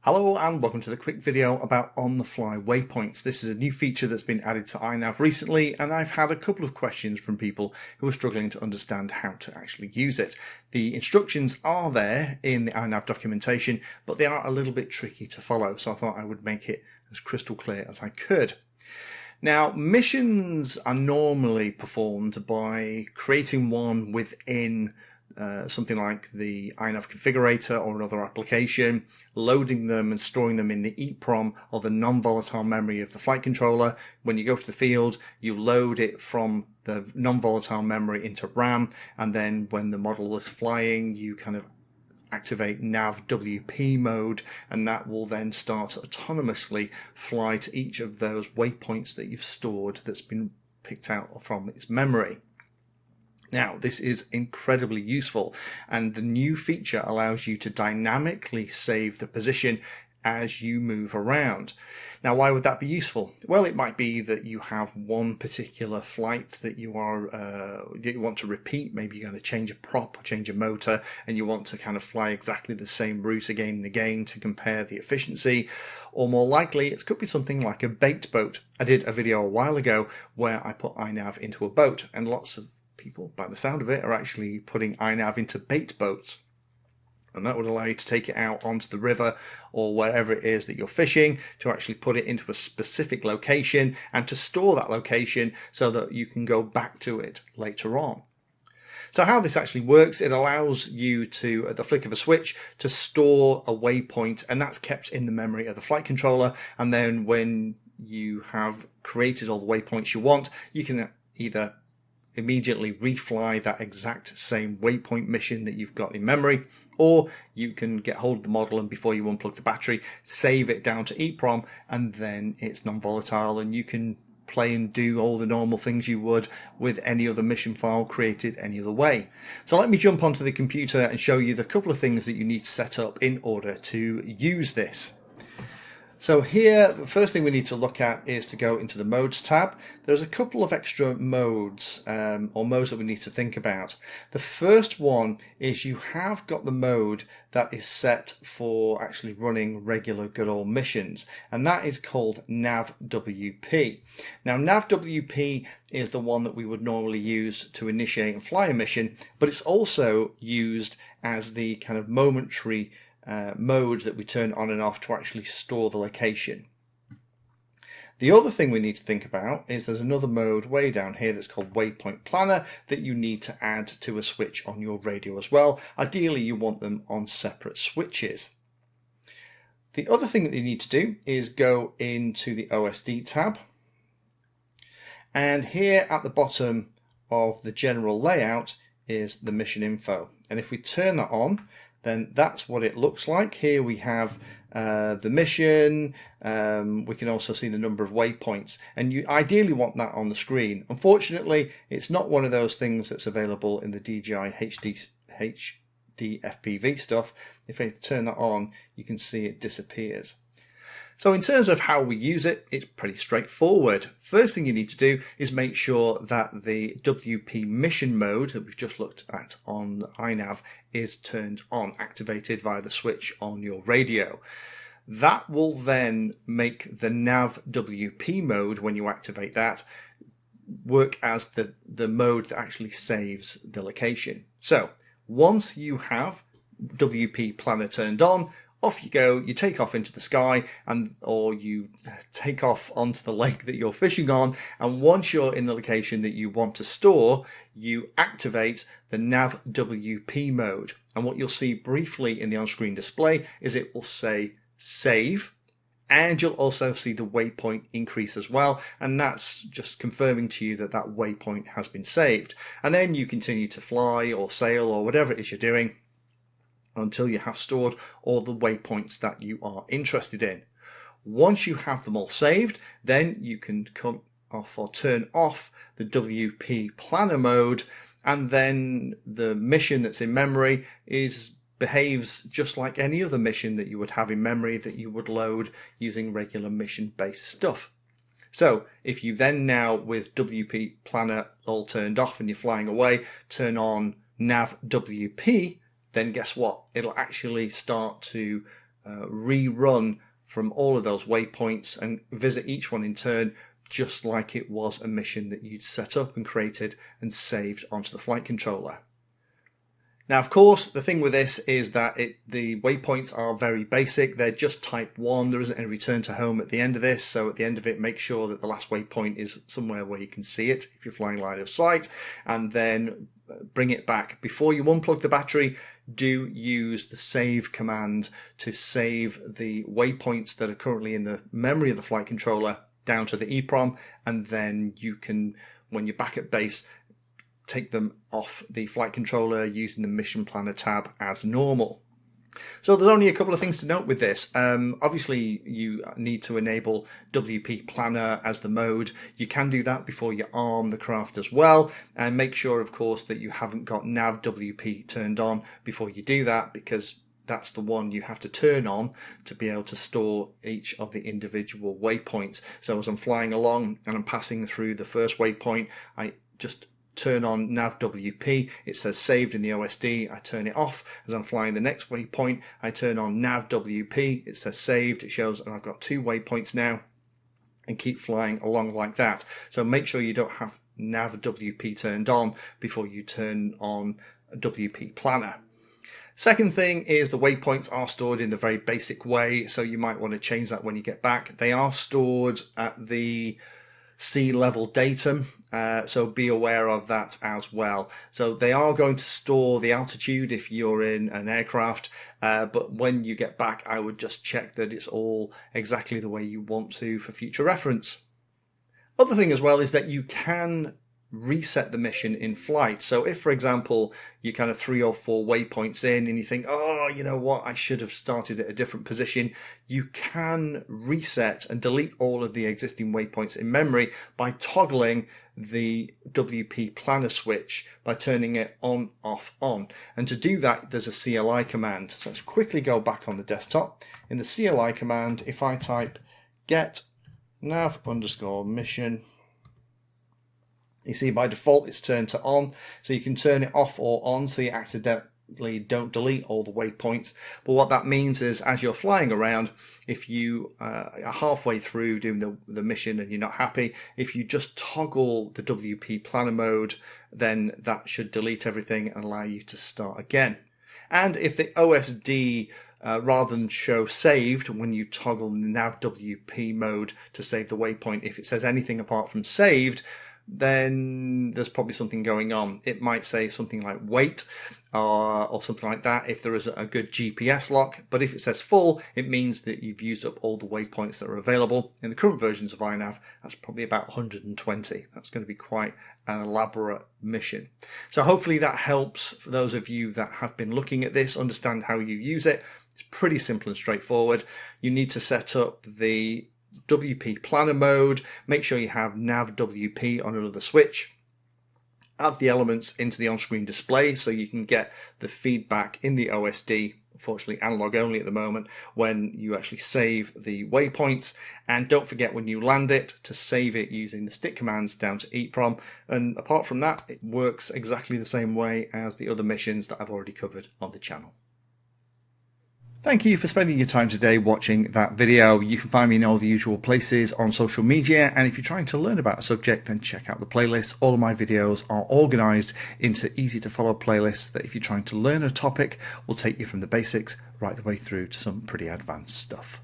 Hello and welcome to the quick video about on-the-fly waypoints. This is a new feature that's been added to INAV recently, and I've had a couple of questions from people who are struggling to understand how to actually use it. The instructions are there in the INAV documentation, but they are a little bit tricky to follow, so I thought I would make it as crystal clear as I could. Now, missions are normally performed by creating one within something like the INAV configurator or another application, loading them and storing them in the EEPROM or the non-volatile memory of the flight controller. When you go to the field, you load it from the non-volatile memory into RAM, and then when the model is flying, you kind of activate NAV WP mode, and that will then start to autonomously fly to each of those waypoints that you've stored that's been picked out from its memory. Now, this is incredibly useful, and the new feature allows you to dynamically save the position as you move around. Now, why would that be useful? Well, it might be that you have one particular flight that you want to repeat. Maybe you're going to change a prop or change a motor, and you want to kind of fly exactly the same route again and again to compare the efficiency. Or more likely, it could be something like a bait boat. I did a video a while ago where I put INAV into a boat, and lots of people, by the sound of it, are actually putting INAV into bait boats, and that would allow you to take it out onto the river or wherever it is that you're fishing, to actually put it into a specific location and to store that location so that you can go back to it later on. So how this actually works, it allows you to, at the flick of a switch, to store a waypoint, and that's kept in the memory of the flight controller, and then when you have created all the waypoints you want, you can either immediately refly that exact same waypoint mission that you've got in memory, or you can get hold of the model and before you unplug the battery, save it down to EEPROM, and then it's non-volatile and you can play and do all the normal things you would with any other mission file created any other way. So let me jump onto the computer and show you the couple of things that you need to set up in order to use this. So here, the first thing we need to look at is to go into the Modes tab. There's a couple of extra modes, or modes that we need to think about. The first one is you have got the mode that is set for actually running regular good old missions, and that is called NAV WP. Now, NAV WP is the one that we would normally use to initiate and fly a mission, but it's also used as the kind of momentary mode that we turn on and off to actually store the location. The other thing we need to think about is there's another mode way down here that's called Waypoint Planner that you need to add to a switch on your radio as well. Ideally, you want them on separate switches. The other thing that you need to do is go into the OSD tab, and here at the bottom of the general layout is the mission info, and if we turn that on, then that's what it looks like. Here we have the mission. We can also see the number of waypoints, and you ideally want that on the screen. Unfortunately, it's not one of those things that's available in the DJI HD FPV stuff. If I turn that on, you can see it disappears. So in terms of how we use it, it's pretty straightforward. First thing you need to do is make sure that the WP mission mode that we've just looked at on INAV is turned on, activated via the switch on your radio. That will then make the NAV WP mode, when you activate that, work as the mode that actually saves the location. So once you have WP Planner turned on, off you go, you take off into the sky, or you take off onto the lake that you're fishing on, and once you're in the location that you want to store, you activate the NAV WP mode. And what you'll see briefly in the on-screen display is it will say save, and you'll also see the waypoint increase as well, and that's just confirming to you that that waypoint has been saved. And then you continue to fly or sail or whatever it is you're doing until you have stored all the waypoints that you are interested in. Once you have them all saved, then you can come off or turn off the WP Planner mode, and then the mission that's in memory behaves just like any other mission that you would have in memory that you would load using regular mission-based stuff. So if you then now, with WP Planner all turned off and you're flying away, turn on NAV WP, then guess what? It'll actually start to rerun from all of those waypoints and visit each one in turn, just like it was a mission that you'd set up and created and saved onto the flight controller. Now, of course, the thing with this is that the waypoints are very basic. They're just type 1. There isn't any return to home at the end of this. So at the end of it, make sure that the last waypoint is somewhere where you can see it if you're flying line of sight, and then bring it back. Before you unplug the battery, do use the save command to save the waypoints that are currently in the memory of the flight controller down to the EEPROM, and then you can, when you're back at base, take them off the flight controller using the mission planner tab as normal. So there's only a couple of things to note with this. Obviously you need to enable WP Planner as the mode. You can do that before you arm the craft as well, and make sure of course that you haven't got nav WP turned on before you do that, because that's the one you have to turn on to be able to store each of the individual waypoints. So as I'm flying along and I'm passing through the first waypoint, I just turn on nav WP. It says saved in the OSD. I turn it off. As I'm flying the next waypoint, I turn on nav WP. It says saved. It shows I've got 2 waypoints now, and keep flying along like that. So make sure you don't have nav WP turned on before you turn on WP Planner. Second thing is the waypoints are stored in the very basic way, so you might want to change that when you get back. They are stored at the sea level datum, so be aware of that as well. So they are going to store the altitude if you're in an aircraft, but when you get back, I would just check that it's all exactly the way you want to for future reference. Other thing as well is that you can reset the mission in flight. So if, for example, you're kind of 3 or 4 waypoints in and you think, oh, you know what, I should have started at a different position, you can reset and delete all of the existing waypoints in memory by toggling the WP Planner switch by turning it on, off, on. And to do that, there's a CLI command. So let's quickly go back on the desktop. In the CLI command, if I type get nav underscore mission, you see by default it's turned to on, so you can turn it off or on so you accidentally don't delete all the waypoints. But what that means is as you're flying around, if you are halfway through doing the mission and you're not happy, if you just toggle the WP Planner mode, then that should delete everything and allow you to start again. And if the OSD rather than show saved when you toggle the nav WP mode to save the waypoint, if it says anything apart from saved, then there's probably something going on. It might say something like wait or something like that if there is a good GPS lock, but if it says full, it means that you've used up all the waypoints that are available. In the current versions of INAV, that's probably about 120. That's going to be quite an elaborate mission. So hopefully that helps for those of you that have been looking at this, understand how you use it. It's pretty simple and straightforward. You need to set up the WP Planner mode, make sure you have nav WP on another switch, add the elements into the on-screen display so you can get the feedback in the OSD, unfortunately analog only at the moment, when you actually save the waypoints. And don't forget when you land it to save it using the stick commands down to EEPROM. And apart from that, it works exactly the same way as the other missions that I've already covered on the channel. Thank you for spending your time today watching that video. You can find me in all the usual places on social media, and if you're trying to learn about a subject, then check out the playlist. All of my videos are organized into easy to follow playlists that if you're trying to learn a topic will take you from the basics right the way through to some pretty advanced stuff.